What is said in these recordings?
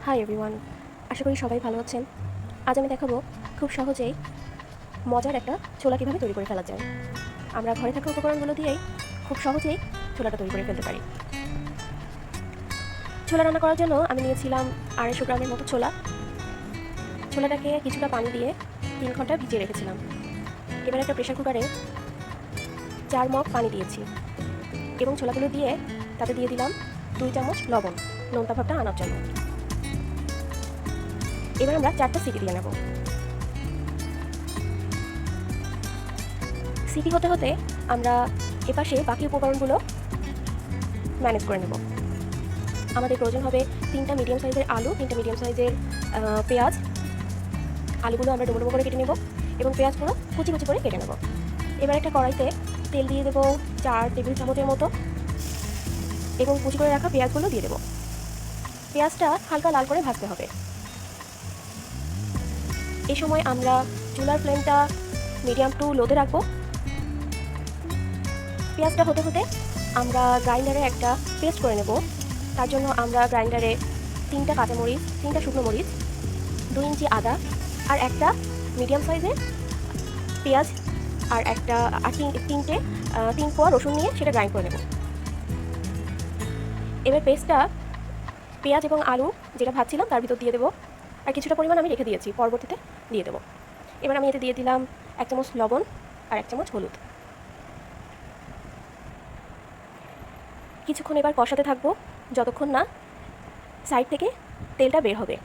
Hi everyone, আশা করি সবাই ভালো আছেন। আজ আমি দেখাবো খুব সহজেই মজার একটা ছোলা কীভাবে তৈরি করে ফেলা যায়। আমরা ঘরে থাকা উপকরণগুলো দিয়েই খুব সহজেই ছোলাটা তৈরি করে ফেলতে পারি। ছোলা রান্না করার জন্য আমি নিয়েছিলাম 250 গ্রামের মতো ছোলা। ছোলাটাকে কিছুটা পানি দিয়ে 3 ঘন্টা ভিজিয়ে রেখেছিলাম। এবার একটা প্রেশার কুকারে 4 মগ পানি দিয়েছি এবং ছোলাগুলো দিয়ে তাতে দিয়ে দিলাম 2 চামচ লবণ, নোনতা ভাবটা আনার জন্য। এবার আমরা 4টা সিটি দিয়ে নেব। সিটি হতে হতে আমরা এপাশে বাকি উপকরণগুলো ম্যানেজ করে নেব। আমাদের প্রয়োজন হবে 3টা মিডিয়াম সাইজের আলু, 3টা মিডিয়াম সাইজের পেঁয়াজ। আলুগুলো আমরা ডুবো ডুবো করে কেটে নেব এবং পেঁয়াজগুলো কুচি কুচি করে কেটে নেব। এবার একটা কড়াইতে তেল দিয়ে দেবো 4 টেবিল চামচের মতো এবং কুচি করে রাখা পেঁয়াজগুলো দিয়ে দেবো। পেঁয়াজটা হালকা লাল করে ভাজতে হবে। এই সময় আমরা চুলার ফ্লেমটা মিডিয়াম টু লোতে রাখবো। পেঁয়াজটা হতে হতে আমরা গ্রাইন্ডারে একটা পেস্ট করে নেব। তার জন্য আমরা গ্রাইন্ডারে 3টা কাঁচামরিচ, 3টা শুকনো মরিচ, 2 ইঞ্চি আদা আর একটা মিডিয়াম সাইজের পেঁয়াজ আর একটা তিন কোয়া রসুন নিয়ে সেটা গ্রাইন্ড করে নেব। এবার পেস্টটা পেঁয়াজ এবং আলু যেটা ভাজছিলাম তার ভিতর দিয়ে দেবো, আর কিছুটা পরিমাণ আমি রেখে দিয়েছি, পরবর্তীতে দিয়ে দেবো। এবার আমি এতে দিয়ে দিলাম 1 চামচ লবণ আর 1 চামচ হলুদ। কিছুক্ষণ এবার কষাতে থাকবো যতক্ষণ না সাইড থেকে তেলটা বের হবে।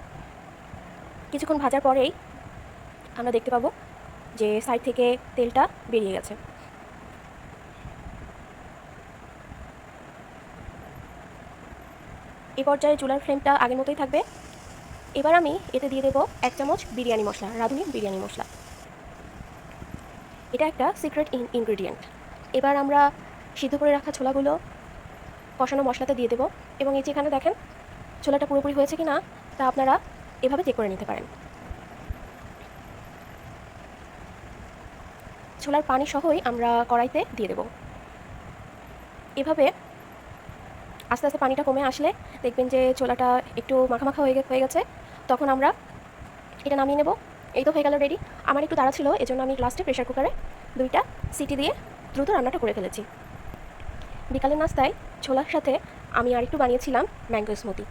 কিছুক্ষণ ভাজার পরেই আমরা দেখতে পাবো যে সাইড থেকে তেলটা বেরিয়ে গেছে। এই পর্যায়ে চুলার ফ্লেমটা আগের মতোই থাকবে। এবার আমি এতে দিয়ে দেবো 1 চামচ বিরিয়ানি মশলা, রাঁধুনি বিরিয়ানি মশলা। এটা একটা সিক্রেট ইনগ্রেডিয়েন্ট। এবার আমরা সিদ্ধ করে রাখা ছোলাগুলো কষানো মশলাতে দিয়ে দেবো এবং এই যে এখানে দেখেন ছোলাটা পুরোপুরি হয়েছে কি না তা আপনারা এভাবে চেক করে নিতে পারেন। ছোলার পানি সহই আমরা কড়াইতে দিয়ে দেব। এভাবে আস্তে আস্তে পানিটা কমে আসলে দেখবেন যে ছোলাটা একটু মাখা হয়ে গেছে। তখন আমরা এটা নামিয়ে নেব। এই তো হয়ে গেল রেডি। আমার একটু তাড়া ছিল, এজন্য আমি লাস্টে প্রেশার কুকারে 2টা সিটি দিয়ে দ্রুত রান্নাটা করে ফেলেছি। বিকালের নাস্তায় ছোলার সাথে আমি আরেকটু বানিয়েছিলাম ম্যাঙ্গো স্মুদি।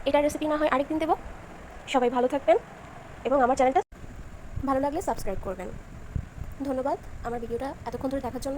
এটার রেসিপি না হয় আরেকদিন দেবো। সবাই ভালো থাকবেন এবং আমার চ্যানেলটা ভালো লাগলে সাবস্ক্রাইব করবেন। ধন্যবাদ আমার ভিডিওটা এতক্ষণ ধরে দেখার জন্য।